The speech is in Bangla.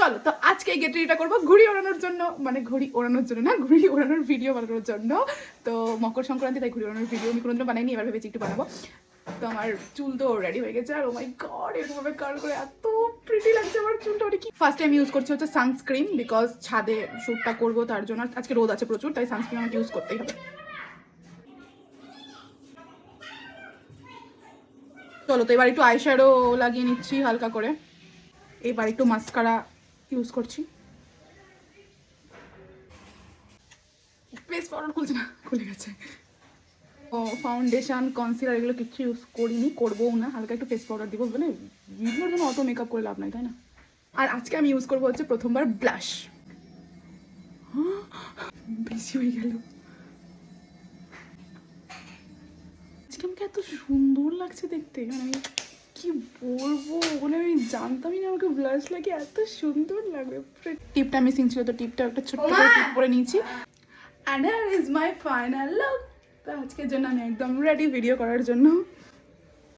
চলো তো আজকে গেট রেডিটা করবো ঘুড়ি ওড়ানোর জন্য, মানে ঘুড়ি ওড়ানোর জন্য না, ঘুড়ি ওড়ানোর ভিডিও বানানোর জন্য। তো মকর সংক্রান্তি, তাই ঘুড়ি ওড়ানোর ভিডিও আমি কোনোদিনও বানাইনি, এবার ভেবেছি একটু বানাবো। তো আমার চুল তো রেডি হয়ে গেছে, আর ও মাই গড এরকমভাবে কার্ল করে এত প্রিটি লাগছে আমার চুলটা। ওটা কি ফার্স্ট টাইম ইউজ করছি হচ্ছে সানস্ক্রিন, বিকজ ছাদে শ্যুটটা করবো তার জন্য, আজকে রোদ আছে প্রচুর, তাই সানস্ক্রিন আমাকে ইউজ করতেই হবে। চলো তো এবার একটু আইশ্যাডো লাগিয়ে নিচ্ছি হালকা করে, এবার একটু মাস্কারা ইউজ করছি। ফেস পাউডার খুলছে না, খুলে গেছে। ও ফাউন্ডেশন কনসিলার এগুলো কিছু ইউজ করিনি, করবোও না, হালকা একটু ফেস পাউডার দিব, মানে ভিডিওর জন্য অত মেকআপ করে লাভ নাই, তাই না? আর আজকে আমি ইউজ করবো হচ্ছে প্রথমবার ব্লাশ। বেশি হয়ে গেল। আজকে আমাকে এত সুন্দর লাগছে দেখতে, মানে আমি কি বলবো, মানে আমি জানতামই না আমাকে ব্লাশ লাগে এত সুন্দর লাগবে। টিপটা মিসিং ছিল, তো টিপটা একটা ছোট্ট করে টিপ করে নিয়েছি। And here is my final look. তো আজকের জন্য আমি একদম রেডি ভিডিও করার জন্য।